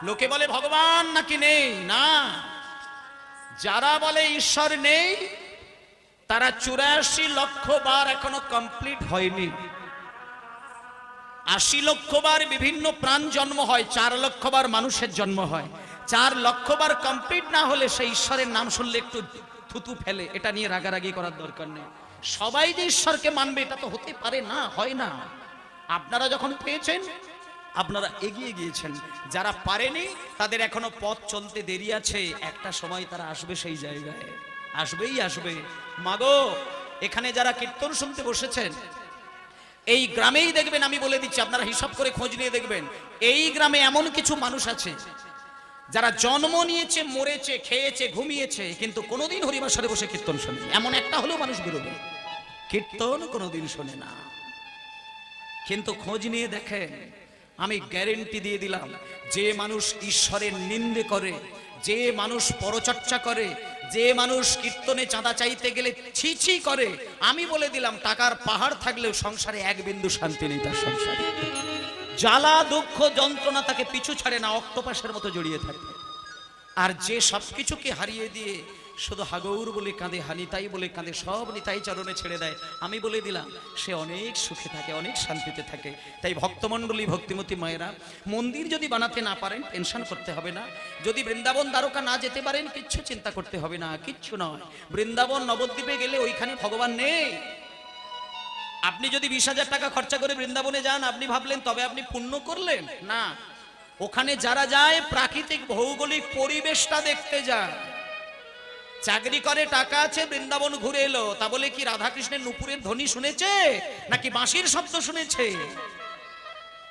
লোকে বলে ভগবান নাকি নেই, না, যারা বলে ঈশ্বর নেই তারা 84 লক্ষ বার এখনো কমপ্লিট হয়নি। 80 লক্ষ বার বিভিন্ন প্রাণ জন্ম হয়, 4 লক্ষ বার মানুষের জন্ম হয়। 4 লক্ষ বার কমপ্লিট না হলে সেই ঈশ্বরের নাম শুনলে একটু থুতু ফেলে। এটা নিয়ে রাগারাগি করার দরকার নেই। সবাই যে ঈশ্বরকে মানবে এটা তো হতে পারে না, হয় না। আপনারা যখন পেয়েছেন আপনারা এগিয়ে গিয়েছেন, যারা পারেনি তাদের এখনো পথ চলতে দেরি আছে। একটা সময় তারা আসবে, সেই জায়গায় আসবেই আসবে। মাগো, এখানে যারা কীর্তন শুনতে বসেছেন এই গ্রামেই দেখবেন, আমি বলে দিচ্ছি, আপনারা হিসাব করে খোঁজ নিয়ে দেখবেন, এই গ্রামে এমন কিছু মানুষ আছে যারা জন্ম নিয়েছে, মরেছে, খেয়েছে, ঘুমিয়েছে, কিন্তু কোনোদিন হরিবাসরে বসে কীর্তন শোনে। এমন একটা হলেও মানুষ বেরোবে কীর্তন কোনোদিন শোনে না। কিন্তু খোঁজ নিয়ে দেখেন, আমি গ্যারেন্টি দিয়ে দিলাম, যে মানুষ ঈশ্বরের নিন্দে করে, যে মানুষ পরচর্চা করে, যে মানুষ কীর্তনে চাঁদা চাইতে গেলে ছি ছি করে, আমি বলে দিলাম টাকার পাহাড় থাকলেও সংসারে এক বিন্দু শান্তি নেই। তার সংসারে জ্বালা দুঃখ যন্ত্রণা তাকে পিছু ছাড়ে না, অক্টোপাসের মতো জড়িয়ে থাকে। আর যে সবকিছুকে হারিয়ে দিয়ে শুধু হাগৌর বলে কাঁদে, হানিতাই বলে কাঁদে, সব নিতাই চরণে ছেড়ে দেয়, আমি বলে দিলাম সে অনেক সুখে থাকে, অনেক শান্তিতে থাকে। তাই ভক্তমণ্ডলী, ভক্তিমতী মায়েরা, মন্দির যদি বানাতে না পারেন টেনশন করতে হবে না। যদি বৃন্দাবন দ্বারকা না যেতে পারেন কিচ্ছু চিন্তা করতে হবে না, কিচ্ছু নয়। বৃন্দাবন নবদ্বীপে গেলে ওইখানে ভগবান নেই। আপনি যদি 20,000 টাকা খরচা করে বৃন্দাবনে যান, আপনি ভাবলেন তবে আপনি পুণ্য করলেন না। ওখানে যারা যায় প্রাকৃতিক ভৌগোলিক পরিবেশটা দেখতে যায়। চাকরি করে, টাকা আছে, বৃন্দাবন ঘুরে এলো, তা বলে কি রাধাকৃষ্ণের নুপুরের ধ্বনি শুনেছে নাকি বাঁশির শব্দ শুনেছে?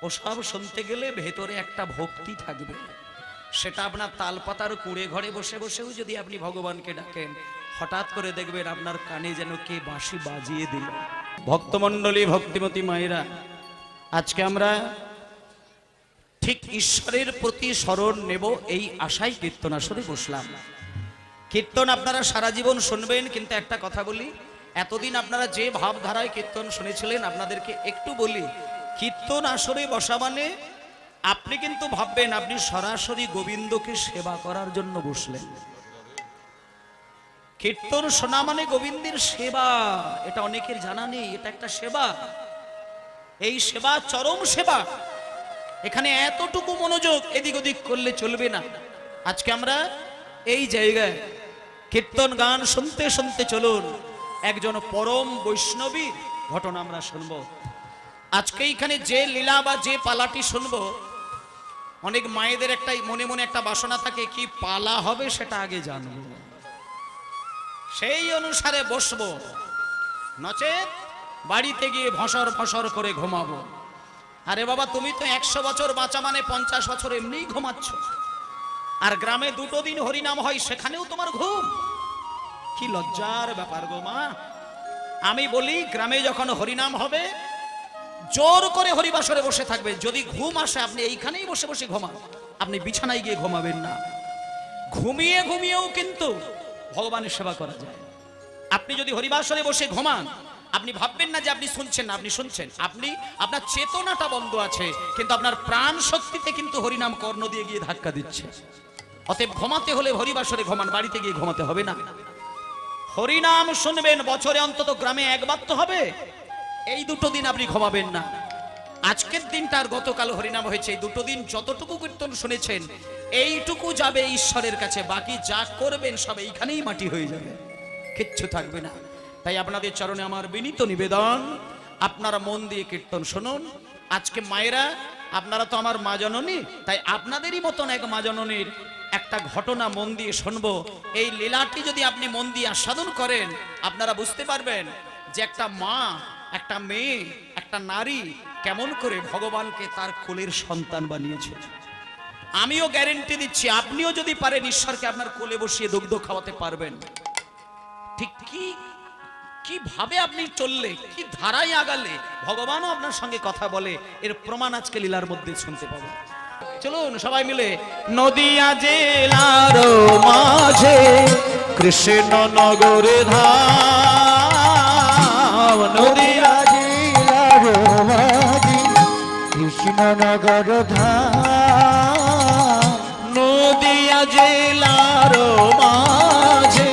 ও সব শুনতে গেলে ভেতরে একটা ভক্তি থাকবে। সেটা আপনার তালপাতার কুড়ে ঘরে বসে বসেও যদি আপনি ভগবানকে ডাকেন, হঠাৎ করে দেখবেন আপনার কানে যেন কে বাঁশি বাজিয়ে দিল। ভক্তমণ্ডলী, ভক্তিমতী মায়েরা, আজকে আমরা ঠিক ঈশ্বরের প্রতি স্মরণ নেব এই আশায় কীর্তন আসরে বসলাম। কীর্তন আপনারা সারা জীবন শুনবেন, কিন্তু একটা কথা বলি, এতদিন আপনারা যে ভাবধারায় কীর্তন শুনেছিলেন, আপনাদেরকে একটু বলি, কীর্তন আসরে বসা মানে আপনি কিন্তু ভাববেন আপনি সরাসরি গোবিন্দকে সেবা করার জন্য বসলেন। কীর্তন শোনা মানে গোবিন্দের সেবা, এটা অনেকের জানা নেই। এটা একটা সেবা, এই সেবা চরম সেবা। এখানে এতটুকু মনোযোগ এদিক ওদিক করলে চলবে না। আজকে আমরা এই জায়গায় কীর্তন গান শুনতে শুনতে চলুন একজন পরম বৈষ্ণবীর ঘটনা আমরা শুনবো। আজকে এইখানে যে লীলা বা যে পালাটি শুনবো, অনেক মায়েদের একটা মনে মনে একটা বাসনা থাকে, কি পালা হবে সেটা আগে জানবো, সেই অনুসারে বসবো, নচেত বাড়িতে গিয়ে ভসর ভসর করে ঘুমাবো। আরে বাবা, তুমি তো 100 বছর বাঁচা মানে 50 বছর এমনিই ঘুমাচ্ছ। আর গ্রামে 2 দিন হরিনাম হয়, সেখানেও তোমার ঘুম। কি লজ্জার ব্যাপার গো মা। আমি বলি, গ্রামে যখন হরিনাম হবে জোর করে হরিবাসরে বসে থাকবে। যদি ঘুম আসে আপনি এইখানেই বসে বসে ঘুমান, আপনি বিছানায় গিয়ে ঘুমাবেন না। ঘুমিয়ে ঘুমিয়েও কিন্তু ভগবানের সেবা করা যায়। আপনি যদি হরিবাসরে বসে ঘুমান, আপনি ভাববেন না যে আপনি শুনছেন না, আপনি শুনছেন। আপনি, আপনার চেতনাটা বন্ধ আছে, কিন্তু আপনার প্রাণ শক্তিতে কিন্তু হরিনাম কর্ণ দিয়ে গিয়ে ধাক্কা দিচ্ছে। অতএব ঘুমাতে হলে হরিবাসরে ঘুমান, বাড়িতে গিয়ে ঘুমাতে হবে না। হরিনাম শুনবেন, বছরে অন্তত গ্রামে একবার তো হবে। এই 2 দিন আপনি ঘুমাবেন না। আজকের দিনটা আর গতকাল হরিনাম হয়েছে, এই 2 দিন যতটুকু কীর্তন শুনেছেন এইটুকু যাবে ঈশ্বরের কাছে। বাকি যা করবেন সব এইখানেই মাটি হয়ে যাবে, কিচ্ছু থাকবে না। তাই আপনাদের চরণে আমার বিনীত নিবেদন, আপনারা মন দিয়ে কীর্তন শুনুন। আজকে মায়েরা, আপনারা তো আমার মা জননী, তাই আপনাদেরই মতন এক মা জননীর একটা ঘটনা মন দিয়ে শুনবো। এই লীলাটি যদি আপনি মন দিয়ে আস্বাদন করেন, আপনারা বুঝতে পারবেন যে একটা মা, একটা মেয়ে, একটা নারী কেমন করে ভগবানকে তার কোলের সন্তান বানিয়েছে। আমিও গ্যারেন্টি দিচ্ছি, আপনিও যদি পারেন ঈশ্বরকে আপনার কোলে বসিয়ে দুগ্ধ খাওয়াতে পারবেন। ঠিক কিভাবে আপনি চললে, কি ধারায় আগালে ভগবানও আপনার সঙ্গে কথা বলে, এর প্রমাণ আজকে লীলার মধ্যে শুনতে পাবো। চলুন সবাই মিলে। নদিয়া জেলার মাঝে কৃষ্ণ নগর ধাম, নদিয়া জেলার মাঝে কৃষ্ণ নগর ধাম, জেলার মাঝে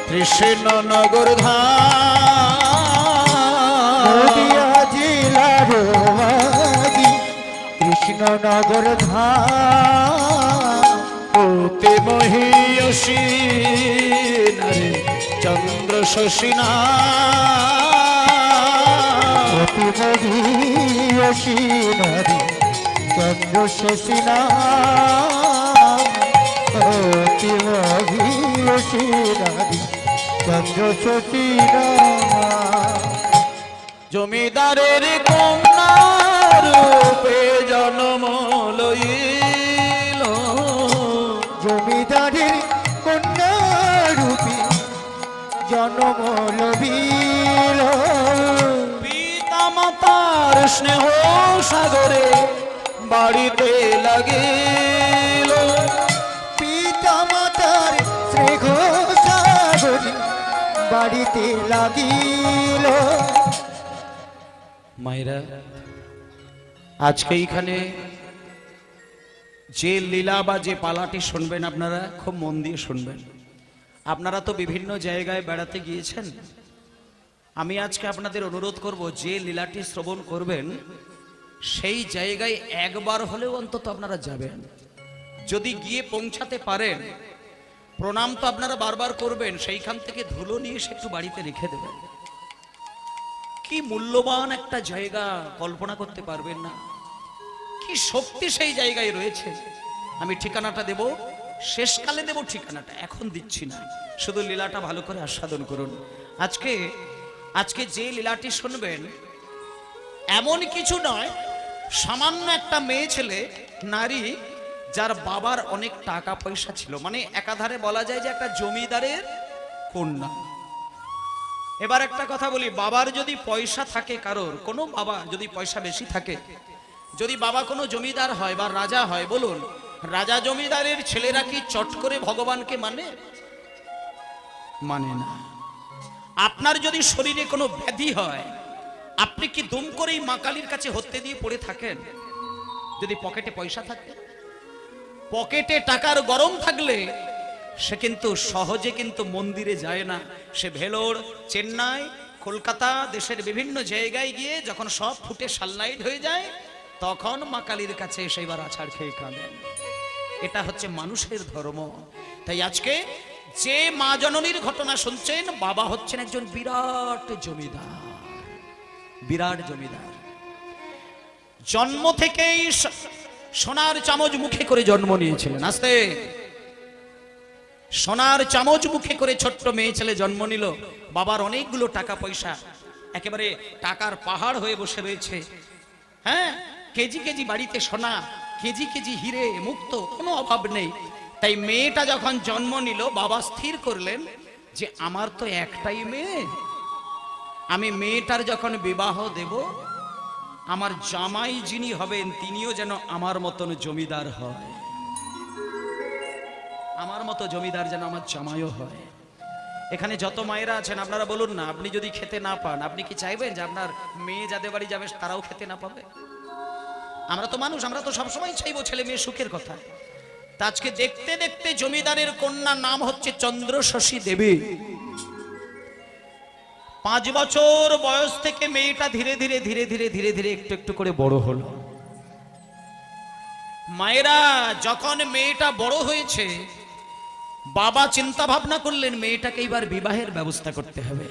কৃষ্ণনগর ধাম, নদিয়া জেলার মাঝে কৃষ্ণনগর ধাম, ওতে মহিয়সী নারে চন্দ্র শশীনা, অতি মহিয়সী নারী চন্দ্র শশীনা, অতি মহিয়সী নারী চন্দ্র শশীনা। জমিদারের কন্যা রূপে জন্ম লইল, জমিদারের কন্যা রূপী জন্ম লভিল, পিতা মাতার স্নেহ সাগরে বাড়িতে লাগিল, পিতা মাতার স্নেহ সাগরে বাড়িতে লাগিল। মায়েরা আজকে এইখানে যে লীলা বা যে পালাটি শুনবেন আপনারা খুব মন দিয়ে শুনবেন। আপনারা তো বিভিন্ন জায়গায় বেড়াতে গিয়েছেন, আমি আজকে আপনাদের অনুরোধ করব যে লীলাটি শ্রবণ করবেন সেই জায়গায় একবার হলেও অন্তত আপনারা যাবেন। যদি গিয়ে পৌঁছাতে পারেন, প্রণাম তো আপনারা বারবার করবেন, সেইখান থেকে ধুলো নিয়ে সে একটু বাড়িতে রেখে দেবেন। কি মূল্যবান একটা জায়গা কল্পনা করতে পারবেন না, কি শক্তি সেই জায়গায় রয়েছে। আমি ঠিকানাটা দেব, শেষকালে দেব ঠিকানাটা, এখন দিচ্ছি না, শুধু লীলাটা ভালো করে আস্বাদন করুন। আজকে যে লীলাটি শুনবেন এমন কিছু নয়, সামান্য একটা মেয়ে ছেলে নারী যার বাবার অনেক টাকা পয়সা ছিল, মানে একাধারে বলা যায় যে একটা জমিদারের কন্যা। এবার একটা কথা বলি, বাবার যদি পয়সা থাকে, কারোর কোনো বাবা যদি পয়সা বেশি থাকে, যদি বাবা কোনো জমিদার হয় বা রাজা হয়, বলুন রাজা জমিদারের ছেলেরা কি চট করে ভগবানকে মানে না। আপনার যদি শরীরে কোনো ব্যাধি হয়, আপনি কি দুম করেই মা কালীর কাছে হত্যে দিয়ে পড়ে থাকেন? যদি পকেটে পয়সা থাকে, পকেটে টাকার গরম থাকলে সে কিন্তু সহজে কিন্তু মন্দিরে যায় না। সে ভেলোর, চেন্নাই, কলকাতা, দেশের বিভিন্ন জায়গায় গিয়ে যখন সব ফুটে সানলাইট হয়ে যায়, তখন মা কালীর কাছে সেইবার আছাড় খেয়ে কাঁদেন। এটা হচ্ছে মানুষের ধর্ম। তাই আজকে যে মা জননীর ঘটনা শুনছেন, বাবা হচ্ছেন একজন বিরাট জমিদার, বিরাট জমিদার। জন্ম থেকেই সোনার চামচ মুখে করে জন্ম নিয়েছিলেন। আস্তে, সোনার চামচ মুখে করে ছোট্ট মেয়ে ছেলে জন্ম নিল। বাবার অনেকগুলো টাকা পয়সা, একেবারে টাকার পাহাড় হয়ে বসে রয়েছে। হ্যাঁ, কেজি কেজি বাড়িতে সোনা, কেজি কেজি হিরে মুক্ত, কোনো অভাব নেই। তাই মেয়েটা যখন জন্ম নিল, বাবা স্থির করলেন যে আমার তো একটাই মেয়ে, আমি মেয়েটার যখন বিবাহ দেব, আমার জামাই যিনি হবেন তিনিও যেন আমার মতন জমিদার হয়, আমার মতো জমিদার যেন আমার জামাইও হয়। এখানে যত মায়েরা আছেন আপনারা বলুন না, আপনি যদি খেতে না পান, আপনি কি চাইবেন যে আপনার মেয়ে যাদের বাড়ি যাবে তারাও খেতে না পাবে? আমরা তো মানুষ, আমরা তো সবসময় চাইবো ছেলে মেয়ে সুখের কথা। তা আজকে দেখতে দেখতে জমিদারের কন্যা নাম হচ্ছে চন্দ্র শশী দেবী। 5 বছর বয়স থেকে মেয়েটা ধীরে ধীরে ধীরে ধীরে ধীরে ধীরে একটু একটু করে বড় হলো। মায়েরা যখন মেয়েটা বড় হয়েছে, বাবা চিন্তা ভাবনা করলেন মেয়েটাকে এইবার বিবাহের ব্যবস্থা করতে হবে।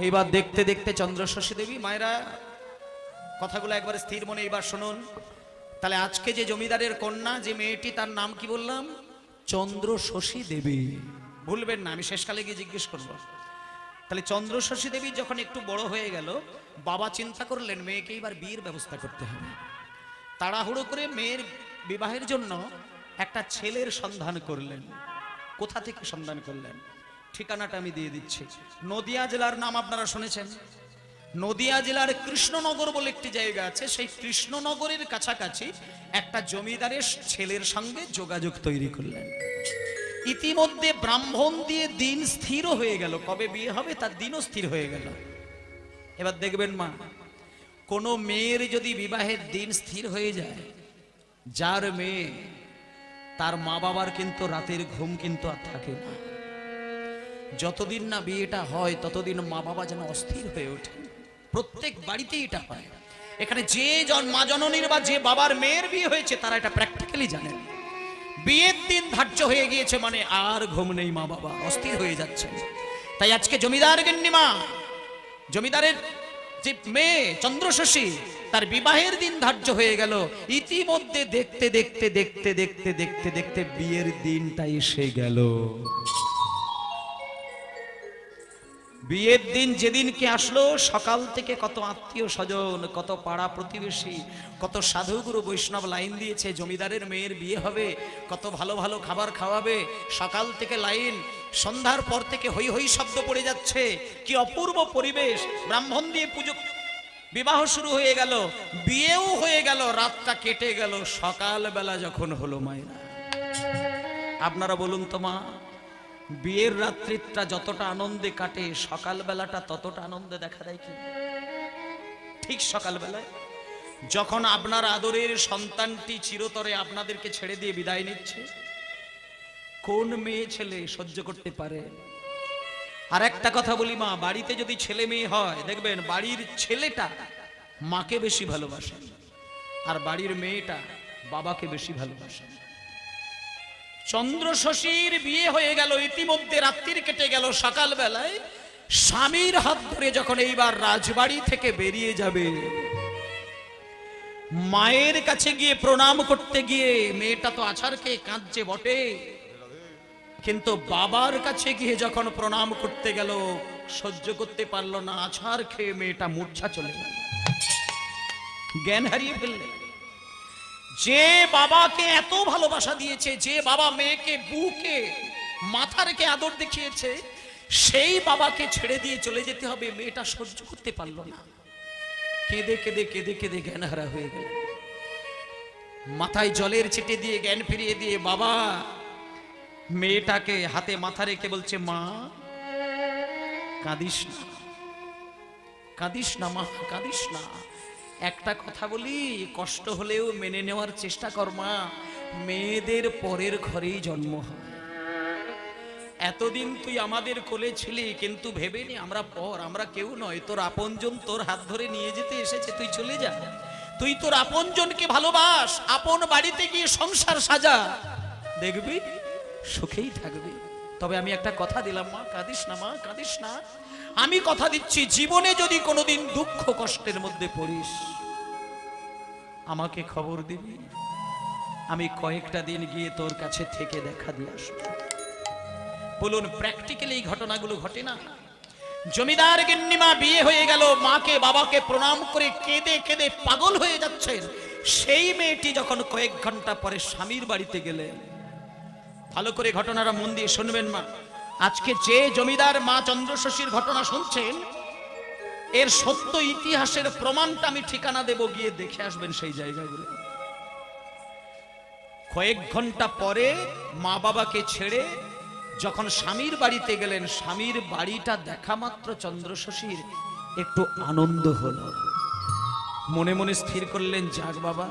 এইবার দেখতে দেখতে চন্দ্র শশী দেবী, মায়েরা কথাগুলো একবার স্থির মনে এইবার শুনুন। তাহলে আজকে যে জমিদারের কন্যা, যে মেয়েটি, তার নাম কি বললাম? চন্দ্র শশী দেবী। ভুলবেন না, আমি শেষকালে গিয়ে জিজ্ঞেস করবো। তাহলে চন্দ্র শশী দেবী যখন একটু বড় হয়ে গেল, বাবা চিন্তা করলেন মেয়েকে এবার বিয়ের ব্যবস্থা করতে হবে। তাড়াহুড়ো করে মেয়ের বিবাহের জন্য একটা ছেলের সন্ধান করলেন। কোথা থেকে সন্ধান করলেন? ঠিকানাটা আমি দিয়ে দিচ্ছি। নদিয়া জেলার নাম আপনারা শুনেছেন। নদিয়া জেলার কৃষ্ণনগর বলে একটি জায়গা আছে, সেই কৃষ্ণনগরের কাছাকাছি একটা জমিদারের ছেলের সঙ্গে যোগাযোগ তৈরি করলেন। ইতিমধ্যে ব্রাহ্মণ দিয়ে দিন স্থির হয়ে গেল, কবে বিয়ে হবে তার দিনও স্থির হয়ে গেল। এবার দেখবেন মা, কোনো মেয়ের যদি বিবাহের দিন স্থির হয়ে যায়, যার মেয়ে তার মা বাবার কিন্তু রাতের ঘুম কিন্তু আর থাকে না। যতদিন না বিয়েটা হয় ততদিন মা বাবা যেন অস্থির হয়ে ওঠে। প্রত্যেক বাড়িতেই এটা হয়। এখানে যে মা জননীর বা যে বাবার মেয়ের বিয়ে হয়েছে তারা এটা প্র্যাকটিক্যালি জানেন। বিয়ের দিন ধার্য হয়ে গিয়েছে মানে আর ঘুম নেই, মা বাবা অস্থির হয়ে যাচ্ছে। তাই আজকে জমিদার গিন্নিমা, জমিদারের যে মেয়ে চন্দ্রশশী, তার বিবাহের দিন ধার্য হয়ে গেল। ইতিমধ্যে দেখতে দেখতে দেখতে দেখতে দেখতে দেখতে বিয়ের দিনটা এসে গেল। বিয়ের দিন যেদিনকে আসলো, সকাল থেকে কত আত্মীয় স্বজন, কত পাড়া প্রতিবেশী, কত সাধুগুরু বৈষ্ণব লাইন দিয়েছে জমিদারের মেয়ের বিয়ে হবে, কত ভালো ভালো খাবার খাওয়াবে। সকাল থেকে লাইন, সন্ধ্যার পর থেকে হই হই শব্দ পড়ে যাচ্ছে। কি অপূর্ব পরিবেশ, ব্রাহ্মণ দিয়ে পুজো, বিবাহ শুরু হয়ে গেল, বিয়েও হয়ে গেল, রাতটা কেটে গেল। সকালবেলা যখন হলো মায়েরা, আপনারা বলুন তো মা, বিয়ের রাত্রিটা যতটা আনন্দে কাটে সকালবেলাটা ততটা আনন্দে দেখা দেয় কি? ঠিক সকালবেলায় যখন আপনার আদরের সন্তানটি চিরতরে আপনাদেরকে ছেড়ে দিয়ে বিদায় নিচ্ছে, কোন মেয়ে ছেলে সহ্য করতে পারে? আর একটা কথা বলি মা, বাড়িতে যদি ছেলে মেয়ে হয় দেখবেন বাড়ির ছেলেটা মাকে বেশি ভালোবাসে আর বাড়ির মেয়েটা বাবাকে বেশি ভালোবাসে। চন্দ্রশশীর বিয়ে হয়ে গেল, ইতিমধ্যে রাত্রির কেটে গেল। সকালবেলায় স্বামীর হাত ধরে যখন এইবার রাজবাড়ি থেকে বেরিয়ে যাবে, মায়ের কাছে গিয়ে প্রণাম করতে গিয়ে মেয়েটা তো আছাড় খেয়ে কাঁদছে বটে, কিন্তু বাবার কাছে গিয়ে যখন প্রণাম করতে গেল সহ্য করতে পারলো না, আছাড় খেয়ে মেয়েটা মূর্ছা চলে গেল, জ্ঞান হারিয়ে ফেললে। যে বাবাকে এত ভালোবাসা দিয়েছে, যে বাবা মেয়েকে বুকে মাথা রেখে আদর দেখিয়েছে, সেই বাবাকে ছেড়ে দিয়ে চলে যেতে হবে, মেয়েটা সহ্য করতে পারলো না। কেঁদে কেঁদে কেঁদে কেঁদে জ্ঞান হারা হয়ে গেল। মাথায় জলের ছিটে দিয়ে জ্ঞান ফিরিয়ে দিয়ে বাবা মেয়েটাকে হাতে মাথা রেখে বলছে, মা কাঁদিস না, কাঁদিস না মা, কাঁদিস না। একটা কথা বলি, কষ্ট হলেও মেনে নেওয়ার চেষ্টা কর মা, মেয়েদের পরের ঘরেই জন্ম হয়। এতদিন তুই আমাদের কোলে ছিলি, কিন্তু ভেবে নি আমরা পর, আমরা কেউ নয়, তোর আপনজন তোর হাত ধরে নিয়ে যেতে এসেছে, তুই চলে যা। তুই তোর আপনজনকে ভালোবাস, আপন বাড়িতে গিয়ে সংসার সাজা, দেখবি সুখেই থাকবি। তবে আমি একটা কথা দিলাম, মা কাঁদিস না, মা কাঁদিস না। আমি কথা দিচ্ছি, জীবনে যদি কোনোদিন দুঃখ কষ্টের মধ্যে পড়িস আমাকে খবর দিবি, আমি কয়েকটা দিন গিয়ে তোর কাছে থেকে দেখা দিয়ে আসবো। বলুন প্র্যাকটিক্যালি এই ঘটনাগুলো ঘটে না? জমিদার গিন্নিমা বিয়ে হয়ে গেল, মাকে বাবাকে প্রণাম করে কেঁদে কেঁদে পাগল হয়ে যাচ্ছেন। সেই মেয়েটি যখন কয়েক ঘন্টা পরে স্বামীর বাড়িতে গেলেন, ভালো করে ঘটনাটা মন দিয়ে শুনবেন মা। আজকে যে জমিদার মা চন্দ্রশশীর ঘটনা শুনছেন, এর সত্য ইতিহাসের প্রমাণটা আমি ঠিকানা দেব, গিয়ে দেখে আসবেন সেই জায়গাগুলো। কয়েক ঘন্টা পরে মা বাবাকে ছেড়ে যখন স্বামীর বাড়িতে গেলেন, স্বামীর বাড়িটা দেখা মাত্র চন্দ্রশশীর একটু আনন্দ হলো। মনে মনে স্থির করলেন, যাক বাবা,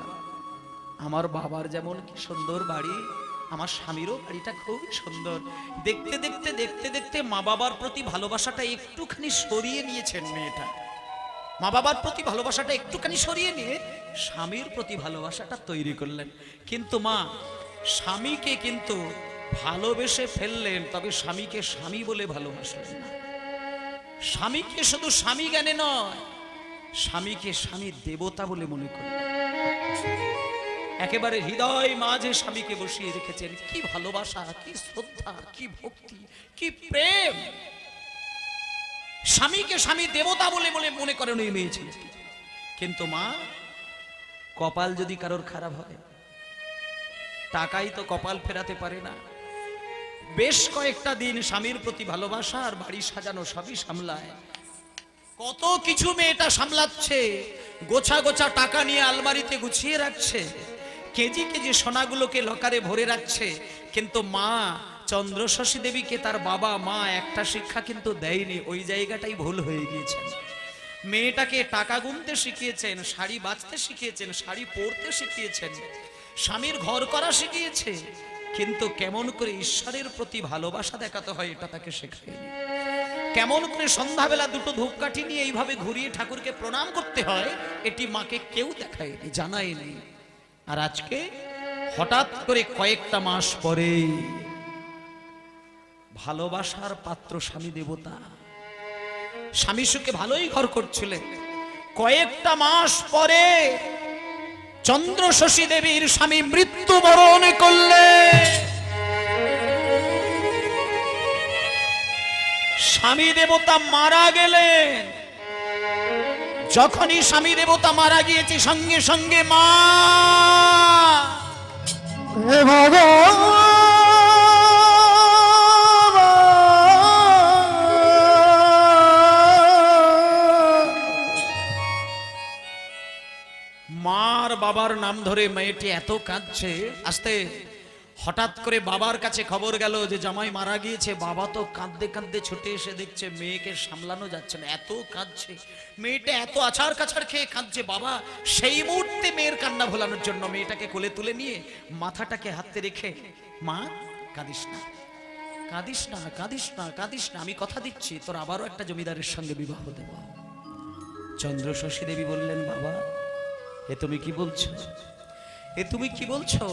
আমার বাবার যেমন কি সুন্দর বাড়ি, আমার স্বামীরও বাড়িটা খুব সুন্দর। দেখতে দেখতে দেখতে দেখতে মা বাবার প্রতি ভালোবাসাটা একটুখানি সরিয়ে নিয়েছেন মেয়েটা। মা বাবার প্রতি ভালোবাসাটা একটুখানি সরিয়ে নিয়ে স্বামীর প্রতি ভালোবাসাটা তৈরি করলেন। কিন্তু মা স্বামীকে কিন্তু ভালোবেসে ফেললেন, তবে স্বামীকে স্বামী বলে ভালোবাসলেন না। স্বামীকে শুধু স্বামী জ্ঞানে নয়, স্বামীকে স্বামী দেবতা বলে মনে করলেন। একেবারে হৃদয় মাঝে স্বামীকে বসিয়ে রেখেছেন। কি ভালোবাসা, কি শ্রদ্ধা, কি ভক্তি, কি প্রেম! স্বামীকে স্বামী দেবতা বলে বলে মনে করেন ওই মেয়ে ছিল। কিন্তু মা, কপাল যদি কারোর খারাপ হয়, টাকাই তো কপাল ফেরাতে পারে না। বেশ কয়েকটা দিন স্বামীর প্রতি ভালোবাসা আর বাড়ি সাজানো সবই সামলায়। কত কিছু মেয়েটা সামলাচ্ছে, গোছা গোছা টাকা নিয়ে আলমারিতে গুছিয়ে রাখছে, কেজি কেজি সোনাগুলোকে লকারে ভরে রাখছে। কিন্তু মা চন্দ্রশশী দেবীকে তার বাবা মা একটা শিক্ষা কিন্তু দেয়নি, ওই জায়গাটাই ভুল হয়ে গিয়েছেন। মেয়েটাকে টাকা গুনতে শিখিয়েছেন, শাড়ি বাঁচতে শিখিয়েছেন, শাড়ি পরতে শিখিয়েছেন, স্বামীর ঘর করা শিখিয়েছে, কিন্তু কেমন করে ঈশ্বরের প্রতি ভালোবাসা দেখাতে হয় এটা তাকে শেখায়নি। কেমন করে সন্ধ্যাবেলা দুটো ধূপকাঠি নিয়ে এইভাবে ঘুরিয়ে ঠাকুরকে প্রণাম করতে হয় এটি মাকে কেউ দেখায়নি, জানায়নি। আর আজকে হঠাৎ করে কয়েকটা মাস পরে ভালোবাসার পাত্র স্বামী দেবতা, স্বামীর সুখে ভালোই ঘর করছিলেন, কয়েকটা মাস পরে চন্দ্র শশী দেবীর স্বামী মৃত্যুবরণ করলেন। স্বামী দেবতা মারা গেলেন। যখনই স্বামী দেবতা মারা গিয়েছে সঙ্গে সঙ্গে মা হে ভগবান, মার বাবার নাম ধরে মেয়েটি এত কাঁদছে। আসতে হঠাৎ করে বাবার কাছে খবর গেল যে জামাই মারা গিয়েছে। বাবা তো কাঁদতে কাঁদতে ছুটে এসে দেখছে মেয়েকে সামলানো যাচ্ছে না, এত কাঁদছে মেয়েটা, এত আছাড় কাছাড় খেয়ে কাঁদছে। বাবা সেই মুহূর্তে মেয়ের কান্না ভোলানোর জন্য মেয়েটাকে কোলে তুলে নিয়ে মাথাটাকে হাতে রেখে, মা কাঁদিস না, কাঁদিস না, কাঁদিস না, কাঁদিস না, আমি কথা দিচ্ছি তোর আবারও একটা জমিদারের সঙ্গে বিবাহ দেব। চন্দ্র শশী দেবী বললেন, বাবা এ তুমি কি বলছো, এ তুমি কি বলছো?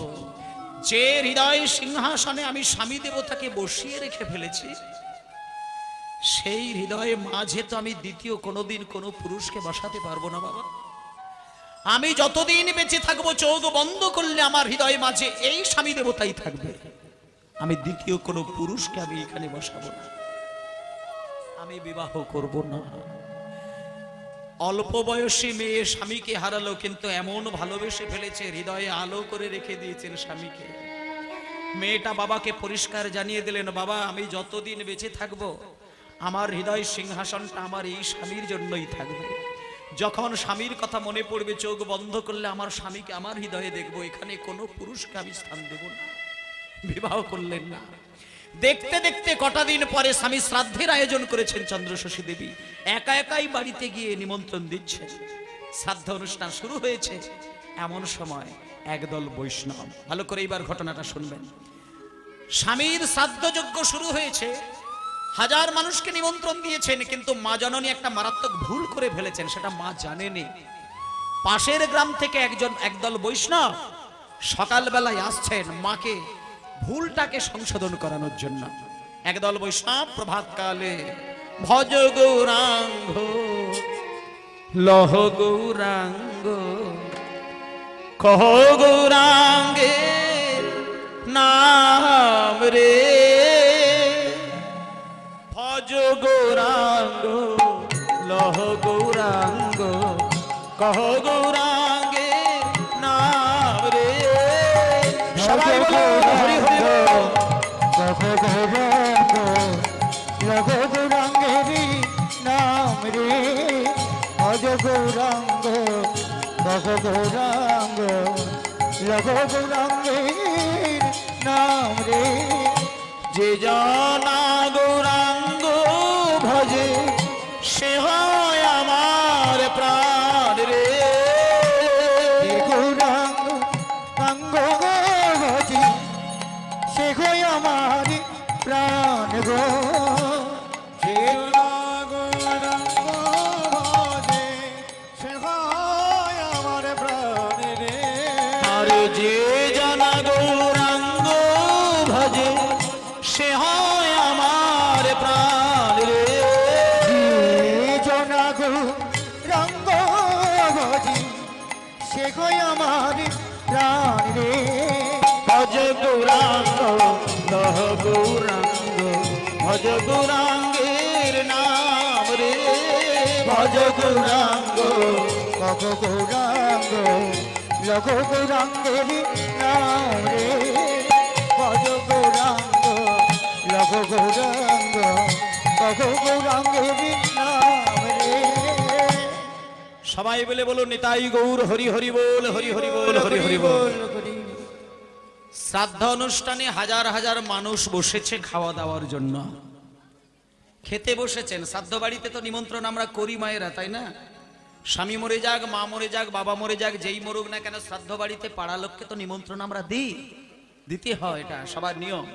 যে হৃদয় সিংহাসনে আমি স্বামী দেবতাকে বসিয়ে রেখে ফেলেছি সেই হৃদয়ে মাঝে তো আমি দ্বিতীয় কোনোদিন কোনো পুরুষকে বসাতে পারবো না বাবা। আমি যতদিন বেঁচে থাকবো চোখ বন্ধ করলে আমার হৃদয় মাঝে এই স্বামী দেবতাই থাকবে। আমি দ্বিতীয় কোনো পুরুষকে আমি এখানে বসাবো না, আমি বিবাহ করব না। অল্প বয়সী মেয়ে স্বামীকে হারালো, কিন্তু এমন ভালোবেসে ফেলেছে হৃদয়ে আলো করে রেখে দিয়েছেন স্বামীকে। মেয়েটা বাবাকে পরিষ্কার জানিয়ে দিলেন, বাবা আমি যতদিন বেঁচে থাকব আমার হৃদয় সিংহাসনটা আমার এই স্বামীর জন্যই থাকবে। যখন স্বামীর কথা মনে পড়বে চোখ বন্ধ করলে আমার স্বামীকে আমার হৃদয়ে দেখবো, এখানে কোনো পুরুষকে আমি স্থান দেব না। বিবাহ করলেন না। দেখতে দেখতে কটা দিন পরে স্বামী শ্রাদ্ধের আয়োজন করেছেন চন্দ্র শশী দেবী, একা একাই বাড়িতে গিয়ে নিমন্ত্রণ দিচ্ছেন। শ্রাদ্ধ অনুষ্ঠান শুরু হয়েছে, এমন সময় একদল বৈষ্ণব, ভালো করে এইবার ঘটনাটা শুনবেন। স্বামীর শ্রাদ্ধযজ্ঞ শুরু হয়েছে, হাজার মানুষকে নিমন্ত্রণ দিয়েছেন, কিন্তু মা জননী একটা মারাত্মক ভুল করে ফেলেছেন, সেটা মা জানেনি। পাশের গ্রাম থেকে একদল বৈষ্ণব সকালবেলায় আসছেন মাকে ভুলটাকে সংশোধন করানোর জন্য। একদল বৈষ্ণব প্রভাতকালে ভজ গৌরাঙ্গ লহ গৌরাঙ্গ কহ গৌরাঙ্গের নাম রে, ভজ গৌরাঙ্গ লহ গৌরাঙ্গ কহ গৌরাঙ্গের নাম রে। সবাই বলো হরি হরি বল। কহ গৌরাঙ্গ লহ গৌরাঙ্গেরি নাম রে, ভজ গৌরাঙ্গ কহ গৌরাঙ্গ লহ গৌরাঙ্গের নাম রে। যে জানা গৌরাঙ্গ ভজে সে হয় আমার প্রাণ রে। গৌরাঙ্গ রাঙ্গ ভজি সে হয় আমার প্রাণ গো। যে গৌরাঙ্গ ভজে সে হয় আমার প্রাণ রে। আর যে জানা গৌরাঙ্গ ভজে সে হয় আমার প্রাণ রে। জনা গৌরাঙ্গ ভজি সে হয় আমার প্রাণ রে। ভজ গৌরাঙ্গ লহ গৌরাঙ্গ ভজ গৌরাঙ্গের নাম রে। ভজ গৌরাঙ্গ কহ গৌরাঙ্গ লঘ গৌরাঙ্গের নাম রে। ভজ গৌরাঙ্গ লঘ গৌরাঙ্গ কহ গৌরাঙ্গের নাম রে। সবাই বলে বলো নিতাই গৌর হরি হরি বল, হরি হরি বল, হরি হরি বল। শ্রাদ্ধ অনুষ্ঠানে হাজার হাজার মানুষ বসেছে খাওয়া দাওয়ার জন্য, খেতে বসেছেন। শ্রাদ্ধ বাড়িতে তো নিমন্ত্রণ আমরা করি মায়েরা, তাই না? স্বামী মরে যাক, মা মরে যাক, বাবা মরে যাক, যেই মরুক না কেন শ্রাদ্ধ বাড়িতে পাড়া লোককে তো নিমন্ত্রণ আমরা দিই। দিতে হয়, এটা সবার নিয়ম।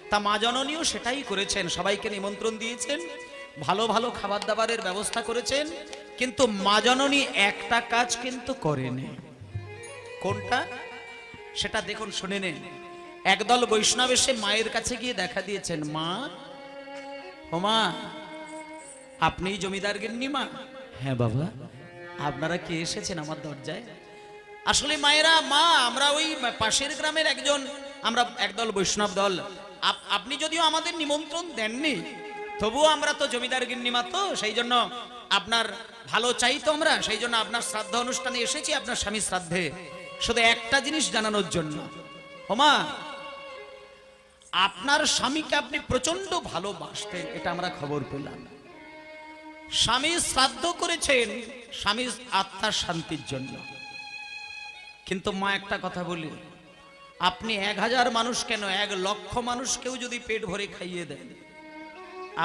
তা মা জননীও সেটাই করেছেন, সবাইকে নিমন্ত্রণ দিয়েছেন, ভালো ভালো খাবার দাবারের ব্যবস্থা করেছেন, কিন্তু মা জননী একটা কাজ কিন্তু করেনি। কোনটা সেটা দেখুন, শুনে নেন। একদল বৈষ্ণব এসে মায়ের কাছে গিয়ে দেখা দিয়েছেন, মা, ও মা, আপনি জমিদার গিন্নি মা? হ্যাঁ বাবা। আপনারা কে এসেছেন আমার দরজায়? আসলে মায়েরা, মা, আমরা ওই পাশের গ্রামের আমরা একদল বৈষ্ণব দল, আপনি যদিও আমাদের নিমন্ত্রণ দেননি, তবুও আমরা তো জমিদার গিন্নিমা, তো সেই জন্য আপনার ভালো চাই তো আমরা, সেই জন্য আপনার শ্রাদ্ধ অনুষ্ঠানে এসেছি, আপনার স্বামী শ্রাদ্ধে, শুধু একটা জিনিস জানানোর জন্য। ওমা, আপনার স্বামীকে আপনি প্রচন্ড ভালোবাসতেন, এটা আমরা খবর পেলাম। স্বামী শ্রাদ্ধ করেছেন স্বামীর আত্মার শান্তির জন্য, কিন্তু মা একটা কথা বলি, আপনি 1000 মানুষ কেন 1,00,000 মানুষকেও যদি পেট ভরে খাইয়ে দেন,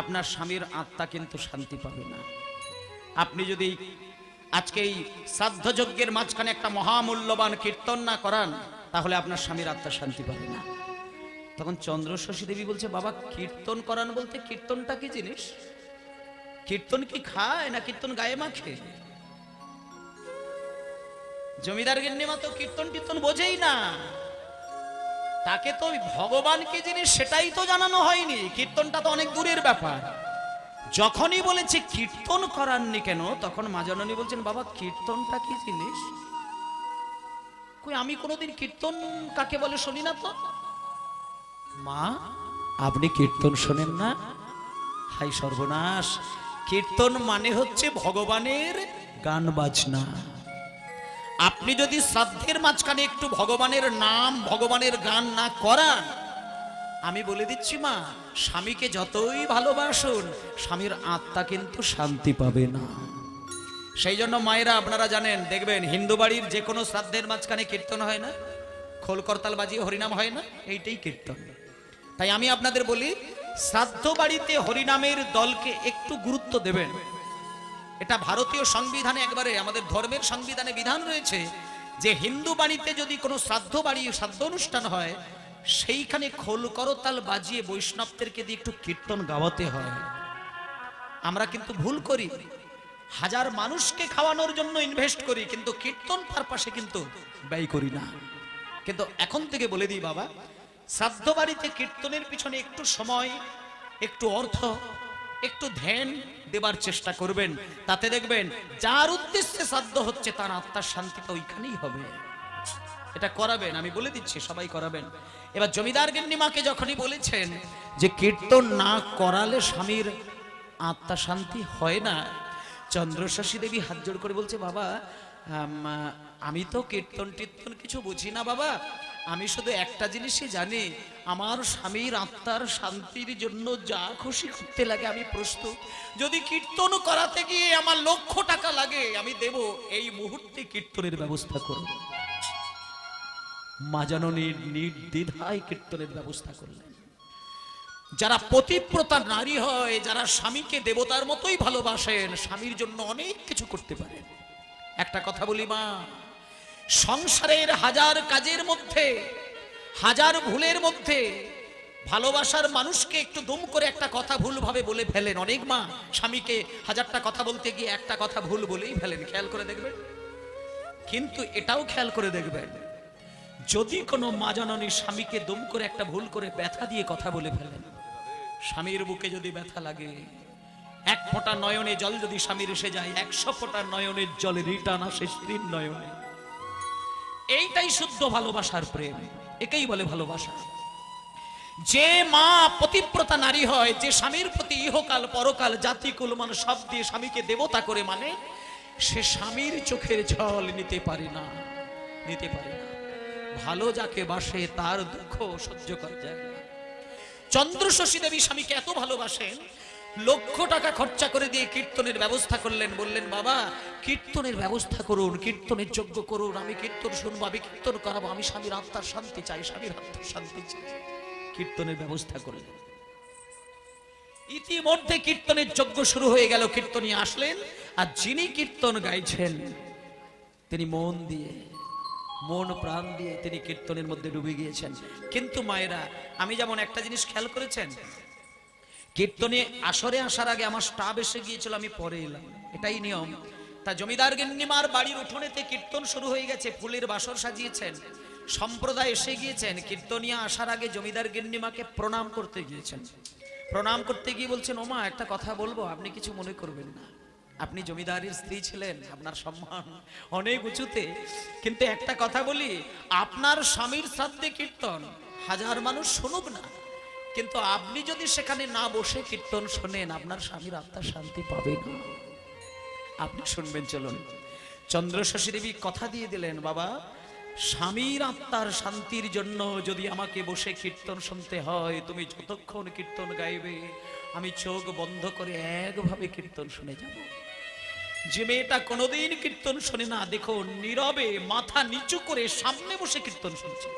আপনার স্বামীর আত্মা কিন্তু শান্তি পাবে না। আপনি যদি আজকে এই শ্রাদ্ধ যজ্ঞের মাঝখানে একটা মহামূল্যবান কীর্তন না করান, তাহলে আপনার স্বামীর আত্মা শান্তি পাবে না। তখন চন্দ্রশশী দেবী বলছে, বাবা, কীর্তন করান বলতে কীর্তনটা কি জিনিস? কীর্তন কি খায় না কীর্তন গায়ে মাখে? জমিদার গিন্নিমা তো কীর্তন টীর্তন বোঝেই না, তাকে তো ভগবান কি জিনিস সেটাই তো জানানো হয়নি, কীর্তনটা তো অনেক দূরের ব্যাপার। যখনই বলেছে কীর্তন করাননি কেন, তখন মা জননী বলছেন, বাবা, কীর্তনটা কি জিনিস? কই, আমি কোনোদিন কীর্তন কাকে বলে শুনি না তো। মা, আপনি কীর্তন শোনেন না? হাই সর্বনাশ! কীর্তন মানে হচ্ছে ভগবানের গান বাজনা। আপনি যদি শ্রাদ্ধের মাঝখানে একটু ভগবানের নাম, ভগবানের গান না করান, আমি বলে দিচ্ছি মা, স্বামীকে যতই ভালোবাসুন, স্বামীর আত্মা কিন্তু শান্তি পাবে না। সেই জন্য মায়েরা, আপনারা জানেন, দেখবেন হিন্দু বাড়ির যে কোনো শ্রাদ্ধের মাঝখানে কীর্তন হয় না, খোল করতাল বাজিয়ে হরিনাম হয় না, এইটাই কীর্তন। তাই আমি আপনাদের বলি, শ্রাদ্ধ বাড়িতে হরিনামের দলকে একটু গুরুত্ব দেবেন। এটা ভারতীয় সংবিধানে, একবারে আমাদের ধর্মের সংবিধানে বিধান রয়েছে যে হিন্দু বাড়িতে যদি কোনো শ্রাদ্ধ বাড়ি, শ্রাদ্ধ অনুষ্ঠান হয়, সেইখানে খোল করতাল বাজিয়ে বৈষ্ণবদেরকে দিয়ে একটু কীর্তন গাওয়াতে হয়। আমরা কিন্তু ভুল করি, 1000 মানুষকে খাওয়ানোর জন্য ইনভেস্ট করি, কিন্তু কীর্তন পারপাসে কিন্তু ব্যয় করি না। কিন্তু এখন থেকে বলে দিই বাবা, শ্রাদ্ধ বাড়িতে কীর্তনের পিছনে একটু সময়, একটু অর্থ, একটু ধ্যান দেবার চেষ্টা করবেন। তাতে দেখবেন যার উদ্দেশ্যে শ্রাদ্ধ হচ্ছে তার আত্মার শান্তি তো ওইখানেই হবে। এটা করাবেন, আমি বলে দিচ্ছি, সবাই করাবেন। এবার জমিদার গিন্নিমাকে যখনই বলেছেন যে কীর্তন না করালে স্বামীর আত্মা শান্তি হয় না, চন্দ্রশশী দেবী হাত জোড় করে বলছে, বাবা, আমি তো কীর্তন টীর্তন কিছু বুঝি না বাবা, আমি শুধু একটা জিনিসই জানি, আমার স্বামীর আত্মার শান্তির জন্য যা খুশি করতে লাগে আমি প্রস্তুত। যদি কীর্তন করাতে গিয়ে আমার 1,00,000 টাকা লাগে, আমি দেব, এই মুহূর্তে কীর্তনের ব্যবস্থা করব। মা জননী নির্দ্বিধায় কীর্তনের ব্যবস্থা করলেন। যারা পতিব্রতা নারী হয়, যারা স্বামীকে দেবতার মতোই ভালোবাসেন, স্বামীর জন্য অনেক কিছু করতে পারেন। একটা কথা বলি মা, সংসারের 1000 কাজের মধ্যে, 1000 ভুলের মধ্যে, ভালোবাসার মানুষকে একটু দুম করে একটা কথা ভুল ভাবে বলে ফেলেন। অনেক মা স্বামীকে 1000টা কথা বলতে গিয়ে একটা কথা ভুল বলেই ফেলেন, খেয়াল করে দেখবেন। কিন্তু এটাও খেয়াল করে দেখবেন, যদি কোনো মা জননী স্বামীকে দুম করে একটা ভুল করে ব্যথা দিয়ে কথা বলে ফেলেন, স্বামীর বুকে যদি ব্যথা লাগে, 1 ফোঁটা নয়নে জল যদি স্বামীর এসে যায়, 100 ফোঁটা নয়নের জলে রিটার্ন আসে স্ত্রীর নয়নে। এইটাই শুদ্ধ ভালোবাসার প্রেম, একেই বলে ভালোবাসা। যে মা পতিব্রতা নারী হয়, যে স্বামীর প্রতি ইহকাল পরকাল জাতি কুলমান সব দিয়ে স্বামীকে দেবতা করে মানে, সে স্বামীর চোখের জল নিতে পারে না, নিতে পারে না। ভালো যাকে বাসে তার দুঃখ সহ্য করা যায় না। চন্দ্রশশী দেবী স্বামীকে এত ভালোবাসেন, 1,00,000 টাকা খরচা করে দিয়ে কীর্তনের ব্যবস্থা করলেন। বললেন, বাবা, কীর্তনের ব্যবস্থা করুন, কীর্তনের যজ্ঞ করুন, আমি কীর্তন শুনবো, আমি কীর্তন করাবো, আমি স্বামীর আত্মার শান্তি চাই, স্বামীর আত্মার শান্তি চাই। কীর্তনের ব্যবস্থা করলেন। ইতিমধ্যে কীর্তনের যজ্ঞ শুরু হয়ে গেল। কীর্তনী আসলেন, আর যিনি কীর্তন গাইছেন তিনি মন দিয়ে মন প্রাণ দিয়ে তিনি কীর্তনের মধ্যে ডুবে গিয়েছেন। কিন্তু মায়েরা, আমি যেমন একটা জিনিস খেয়াল করেছেন, কীর্তনে আসরে আসার আগে আমার স্টাফ এসে গিয়েছিল, আমি পরে এলাম, এটাই নিয়ম। তা জমিদার গিন্নিমার বাড়ির উঠোনেতে কীর্তন শুরু হয়ে গেছে, ফুলের বাসর সাজিয়েছেন, সম্প্রদায় এসে গিয়েছেন। কীর্তনিয়া আসার আগে জমিদার গিন্নিমাকে প্রণাম করতে গিয়েছেন। প্রণাম করতে গিয়ে বলছেন, ওমা একটা কথা বলবো, আপনি কিছু মনে করবেন না, আপনি জমিদারের স্ত্রী ছিলেন, আপনার সম্মান অনেক উঁচুতে, কিন্তু একটা কথা বলি, আপনার স্বামীর শ্রাদ্ধে কীর্তন হাজার মানুষ শুনুক না, কিন্তু আপনি যদি সেখানে না বসে কীর্তন শোনেন, আপনার স্বামীর আত্মা শান্তি পাবে না। আপনি শুনবেন, চলুন। চন্দ্রশশী দেবী কথা দিয়ে দিলেন, বাবা স্বামীর আত্মার শান্তির জন্য যদি আমাকে বসে কীর্তন শুনতে হয়, তুমি যতক্ষণ কীর্তন গাইবে আমি চোখ বন্ধ করে একভাবে কীর্তন শুনে যাব। যে মেয়েটা কোনোদিন কীর্তন শোনে না, দেখো নীরবে মাথা নিচু করে সামনে বসে কীর্তন শুনছে,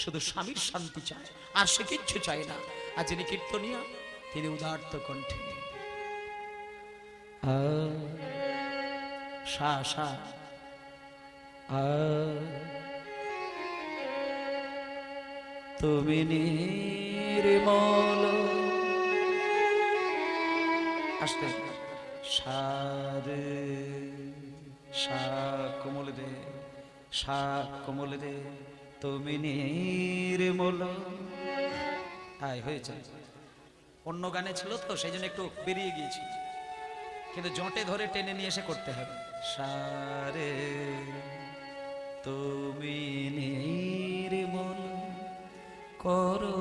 শুধু স্বামীর শান্তি চায়, আর সে কিচ্ছু চায় না। আর যিনি কীর্তনিয়া, তিনি উদার্ত কণ্ঠে সা সা তুমি নির্মল, আসতে সারে সা কোমল দে, সা কোমল দে, তুমি নির্মল। তাই হয়েছে, অন্য গানে ছিল তো সেই জন্য একটু বেরিয়ে গিয়েছি, কিন্তু জটে ধরে টেনে নিয়ে এসে করতে হবে। সারে তুমি নির্মল করো,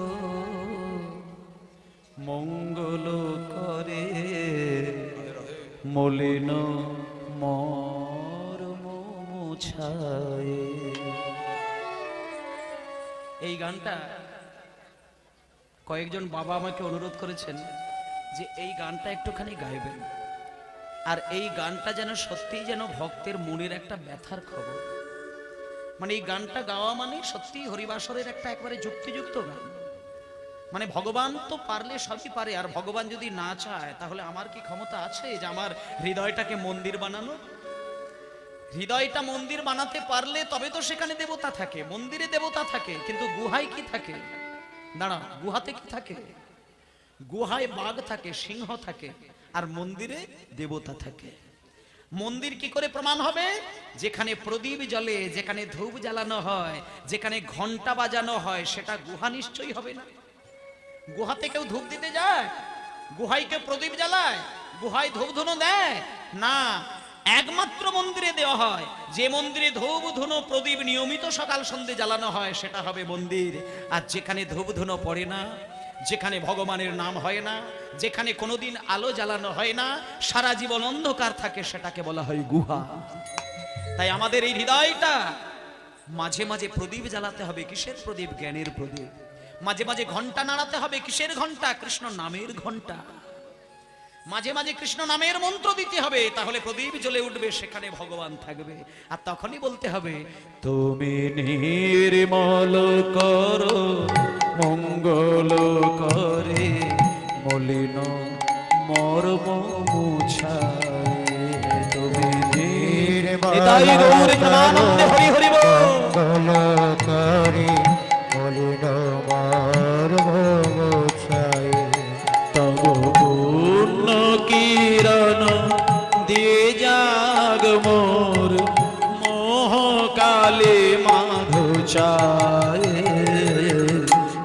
মঙ্গল করে মলিন মর্ম মুছায়। এই গানটা কয়েকজন বাবা আমাকে অনুরোধ করেছেন যে এই গানটা একটুখানি গাইবেন, আর এই গানটা যেন সত্যিই যেন ভক্তের মনের একটা ব্যথার খবর। মানে এই গানটা গাওয়া মানে সত্যি হরিবাসরের একটা একবারে যুক্তিযুক্ত গান। মানে ভগবান তো পারলে সবই পারে, আর ভগবান যদি না চায় তাহলে আমার কি ক্ষমতা আছে যে আমার হৃদয়টাকে মন্দির বানানো? হৃদয়টা মন্দির বানাতে পারলে তবে তো সেখানে দেবতা থাকে, মন্দিরে দেবতা থাকে, কিন্তু গুহায় কি থাকে? দাঁড়া, গুহাতে কি থাকে? গুহায় বাঘ থাকে, সিংহ থাকে, আর মন্দিরে দেবতা থাকে। মন্দির কি করে প্রমাণ হবে? যেখানে প্রদীপ জ্বলে, যেখানে ধূপ জ্বালানো হয়, যেখানে ঘন্টা বাজানো হয়, সেটা গুহা নিশ্চয়ই হবে না। গুহাতে কেউ ধূপ দিতে যায়? গুহায় কেউ প্রদীপ জ্বালায়? গুহায় ধূপ ধুনো দেয় না, একমাত্র মন্দিরে দেওয়া হয়। যে মন্দিরে ধূপ ধুনো প্রদীপ নিয়মিত সকাল সন্ধ্যে জ্বালানো হয় সেটা হবে মন্দির। আর যেখানে ধূপ ধুনো পড়ে না, যেখানে ভগবানের নাম হয় না, যেখানে কোনোদিন আলো জ্বালানো হয় না, সারা জীবন অন্ধকার থাকে, সেটাকে বলা হয় গুহা। তাই আমাদের এই হৃদয়টা মাঝে মাঝে প্রদীপ জ্বালাতে হবে। কিসের প্রদীপ? জ্ঞানের প্রদীপ। মাঝে মাঝে ঘন্টা নাড়াতে হবে। কিসের ঘন্টা? কৃষ্ণ নামের ঘন্টা। মাঝে মাঝে কৃষ্ণ নামের মন্ত্র দিতে হবে, তাহলে প্রদীপ জ্বলে উঠবে, সেখানে ভগবান থাকবে। আর তখনই বলতে হবে, তুমি নির্মল করো, মঙ্গল করে মলিন মর্ম মুছায়। তুমি নির্মল হরি হরি মঙ্গল করে মলিন মর্ম মুছায়। তব পূর্ণ কিরণ দিয়ে জাগ মোর মোহ কালে মাধু চায়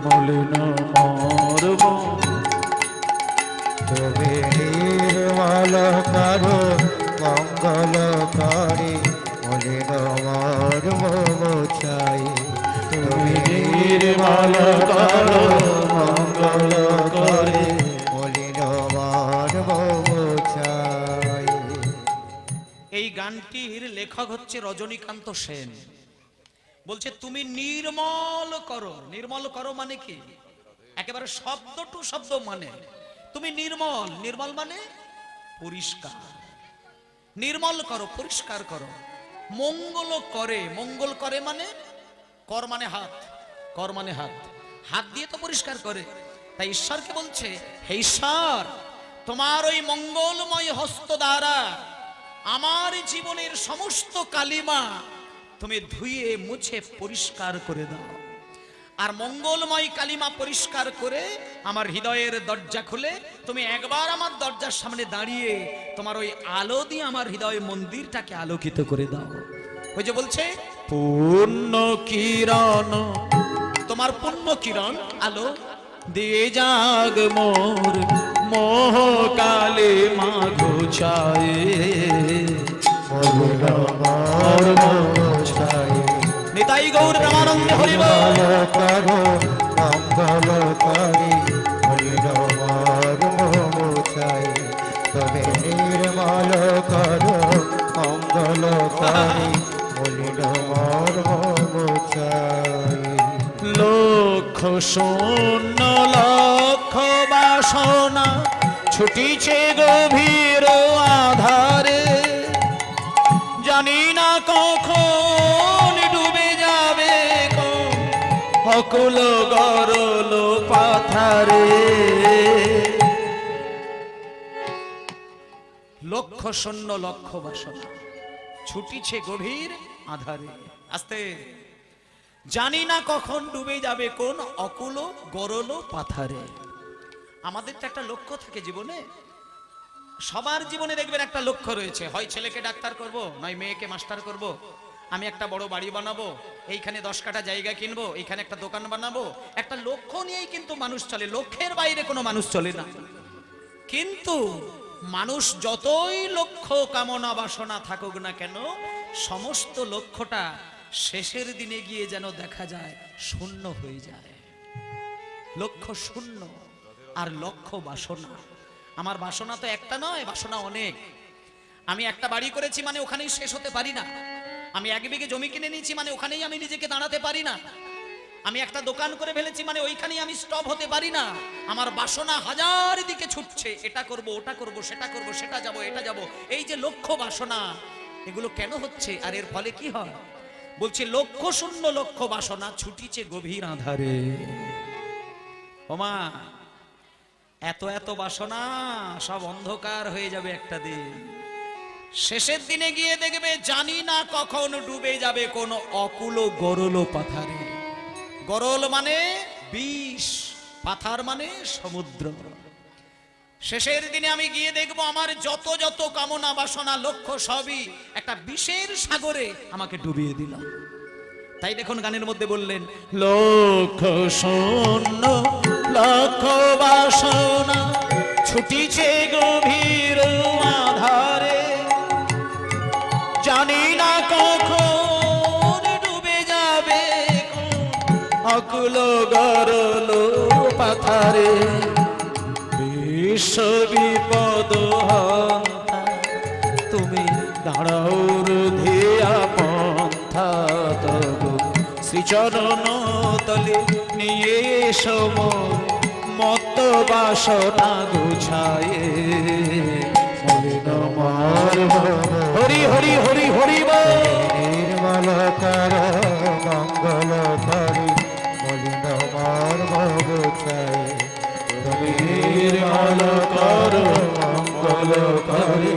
মলিন মর্ম। তুমি নির্মল করো মঙ্গল করে মলিন মর্ম মুছায়। তুমি নির্মল করো মঙ্গল করে মলিন মর্ম মুছায়। এই গানটির লেখক হচ্ছে রজনীকান্ত সেন। বলছে তুমি নির্মল করো। নির্মল করো মানে কি? একেবারে শব্দ টু শব্দ মানে তুমি নির্মল। নির্মল মানে পরিষ্কার। নির্মল করো, পরিষ্কার করো। মঙ্গল করে, মঙ্গল করে মানে কর মানে হাত, কর মানে হাত, হাত দিয়ে তো পরিষ্কার করে। তাই ঈশ্বরকে বলছে, হে ঈশ্বর, তোমার ওই মঙ্গলময় হস্ত দ্বারা আমার জীবনের সমস্ত কালিমা তুমি ধুয়ে মুছে পরিষ্কার করে দাও। আর মঙ্গলময় কালিমা পরিষ্কার করে আমার হৃদয়ের দরজা খুলে তুমি একবার আমার দরজার সামনে দাঁড়িয়ে তোমার ওই আলো দিয়ে আমার হৃদয় মন্দিরটাকে আলোকিত করে দাও। ওই যে বলছে পূর্ণ কিরণ, তোমার পূর্ণ কিরণ আলো দিয়ে যাগ মোর মোহ কালে মা ঘুচায়ে, নিতাই গৌর রামানন্দে হরি বল। করো মঙ্গলকারী হরি নমার মোছাই, তবে নির্মল করো মঙ্গলকারী হরি নমার মোছাই। লক্ষ শূন্য লক্ষ বাসনা ছুটিছে গভীর আধারে, জানি না কখন ডুবে যাবে অকুল গরল পাথারে। লক্ষ শূন্য লক্ষ বাসনা ছুটিছে গভীর আধারে, আস্তে জানি না কখন ডুবে যাবে কোন অকুল গরল পাথারে। আমাদের তো একটা লক্ষ্য থাকে জীবনে, সবার জীবনে দেখবেন একটা লক্ষ্য রয়েছে, হয় ছেলেকে ডাক্তার করব, নয় মেয়েকে মাস্টার করব, আমি একটা বড় বাড়ি বানাবো, এইখানে 10 কাঠা জায়গা কিনবো, এইখানে একটা দোকান বানাবো। একটা লক্ষ্য নিয়েই কিন্তু মানুষ চলে, লক্ষ্যের বাইরে কোনো মানুষ চলে না। কিন্তু মানুষ যতই লক্ষ্য কামনা বাসনা থাকুক না কেন, সমস্ত লক্ষ্যটা শেষের দিনে গিয়ে যেন দেখা যায় শূন্য হয়ে যায়। লক্ষ্য শূন্য আর লক্ষ্য বাসনা। আমার বাসনা তো একটা নয়, বাসনা অনেক। আমি একটা বাড়ি করেছি মানে ওখানেই শেষ হতে পারি না। আমি 1 বিঘে জমি কিনে নিয়েছি মানে ওখানেই আমি নিজেকে দাঁড়াতে পারি না। আমি একটা দোকান করে ফেলেছি মানে ওইখানেই আমি স্টপ হতে পারি না। আমার বাসনা হাজার দিকে ছুটছে, এটা করব, ওটা করব, সেটা করব, সেটা যাব, এটা যাব। এই যে লক্ষ্য বাসনা, এগুলো কেন হচ্ছে আর এর ফলে কি হয়? বলছে লক্ষ্য শূন্য লক্ষ্য বাসনা ছুটিছে গভীর আধারে। ওমা, এত এত বাসনা সব অন্ধকার হয়ে যাবে একটা দিন। শেষের দিনে গিয়ে দেখবে জানি না কখন ডুবে যাবে কোন অকুল গরল পাথারে। গরল মানে বিষ, পাথার মানে সমুদ্র। শেষের দিনে আমি গিয়ে দেখবো আমার যত যত কামনা বাসনা লক্ষ্য সবই একটা বিষের সাগরে আমাকে ডুবিয়ে দিল। তাই দেখুন গানের মধ্যে বললেন লক্ষ শূন্য লক্ষ বাসনা ছুটিছে গভীর আধারে, জানি না কখন ডুবে যাবে অকুল গরল পাথারে। বিশ্ব বিপদ হন্তা তুমি দাঁড়াও রুধিয়া পন্থা, তবু শ্রীচরণ তলে নিয়ে সমর মত বাসনা গুছায়ে। হরি হরি হরি হরি নির্মল কর মঙ্গলকারী হরি নমার মোছাই, নির্মল কর মঙ্গলকারী